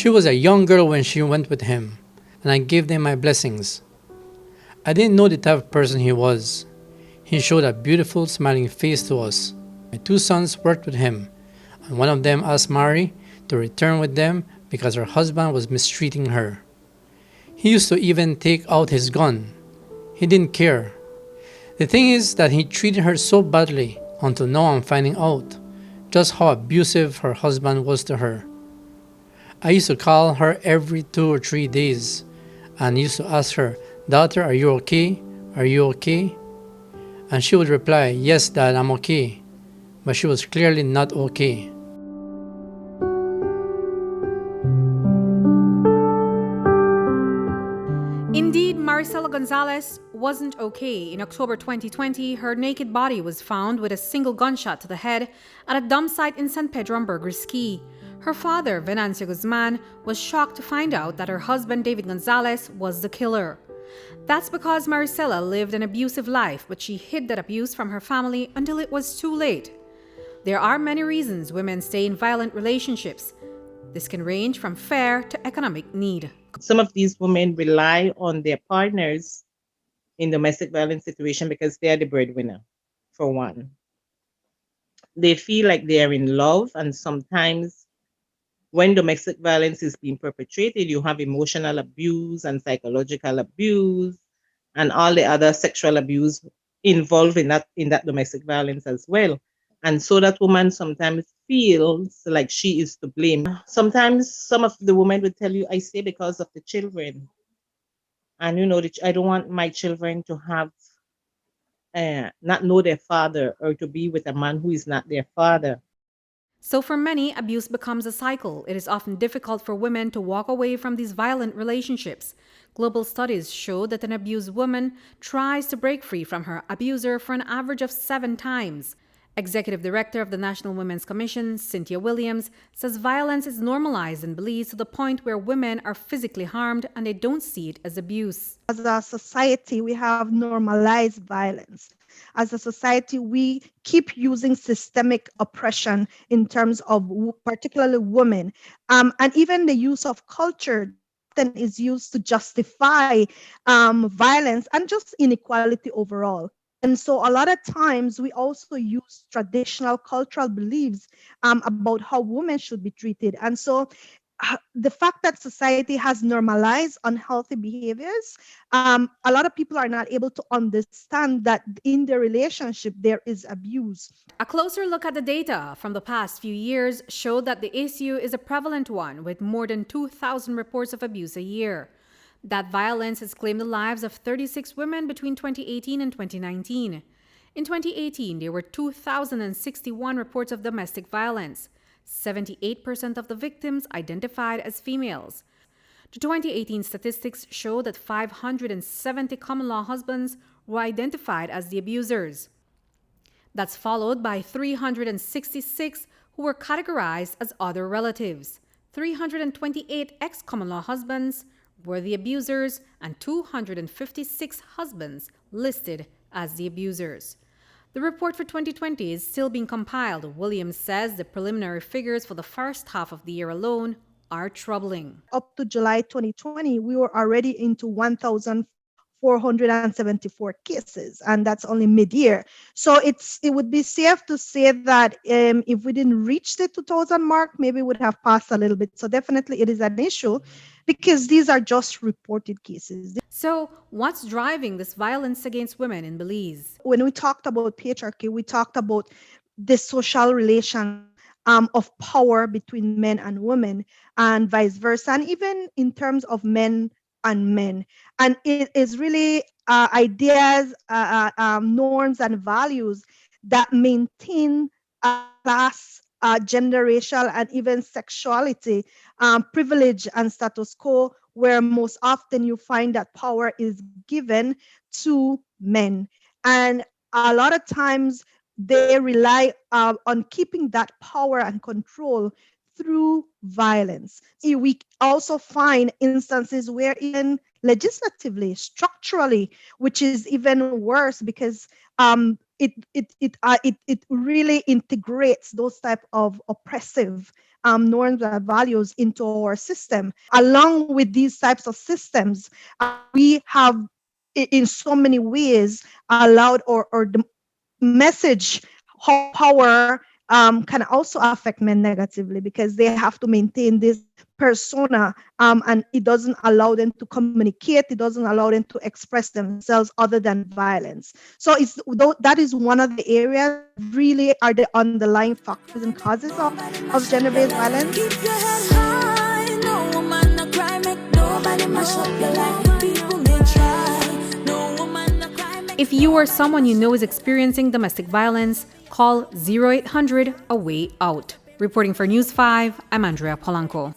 She was a young girl when she went with him, and I gave them my blessings. I didn't know the type of person he was. He showed a beautiful, smiling face to us. My two sons worked with him, and one of them asked Mary to return with them because her husband was mistreating her. He used to even take out his gun. He didn't care. The thing is that he treated her so badly until now I'm finding out just how abusive her husband was to her. I used to call her every 2 or 3 days and used to ask her, "Daughter, are you okay? Are you okay?" And she would reply, "Yes, Dad, I'm okay." But she was clearly not okay. Indeed, Maricela Gonzalez wasn't okay. In October 2020, her naked body was found with a single gunshot to the head at a dump site in San Pedro and Burgers Key. Her father, Venancio Guzman, was shocked to find out that her husband, David Gonzalez, was the killer. That's because Maricela lived an abusive life, but she hid that abuse from her family until it was too late. There are many reasons women stay in violent relationships. This can range from fear to economic need. Some of these women rely on their partners in domestic violence situation because they are the breadwinner, for one. They feel like they are in love, and sometimes when domestic violence is being perpetrated, you have emotional abuse and psychological abuse and all the other sexual abuse involved in that domestic violence as well. And so that woman sometimes feels like she is to blame. Sometimes some of the women would tell you, I say because of the children. And I don't want my children to have not know their father or to be with a man who is not their father. So, for many, abuse becomes a cycle. It is often difficult for women to walk away from these violent relationships. Global studies show that an abused woman tries to break free from her abuser for an average of 7 times. Executive Director of the National Women's Commission, Cynthia Williams, says violence is normalized in Belize to the point where women are physically harmed and they don't see it as abuse. As a society, we have normalized violence. As a society, we keep using systemic oppression in terms of particularly women. And even the use of culture often is used to justify violence and just inequality overall. And so a lot of times we also use traditional cultural beliefs about how women should be treated. And so the fact that society has normalized unhealthy behaviors, a lot of people are not able to understand that in their relationship there is abuse. A closer look at the data from the past few years showed that the issue is a prevalent one with more than 2,000 reports of abuse a year. That violence has claimed the lives of 36 women between 2018 and 2019. In 2018, there were 2,061 reports of domestic violence. 78% of the victims identified as females. The 2018 statistics show that 570 common law husbands were identified as the abusers. That's followed by 366 who were categorized as other relatives. 328 ex-common law husbands were the abusers and 256 husbands listed as the abusers. The report for 2020 is still being compiled. Williams says the preliminary figures for the first half of the year alone are troubling. Up to July 2020, we were already into 1,474 cases, and that's only mid-year. So it would be safe to say that if we didn't reach the 2,000 mark, maybe we would have passed a little bit. So definitely it is an issue because these are just reported cases. So what's driving this violence against women in Belize? When we talked about patriarchy, we talked about the social relation of power between men and women and vice versa, and even in terms of men and men. And it is really ideas, norms, and values that maintain class, gender, racial, and even sexuality, privilege, and status quo, where most often you find that power is given to men. And a lot of times they rely on keeping that power and control through violence. We also find instances where even legislatively, structurally, which is even worse because it really integrates those type of oppressive norms and values into our system. Along with these types of systems, we have in so many ways allowed or the message how power can also affect men negatively because they have to maintain this persona, and it doesn't allow them to communicate, it doesn't allow them to express themselves other than violence. So that is one of the areas that really are the underlying factors and causes of gender-based violence. Keep your head high, no woman no cry, make nobody mash up your life. People may try, no woman no cry, make. If you or someone you know is experiencing domestic violence, call 0800 A Way Out. Reporting for News 5, I'm Andrea Polanco.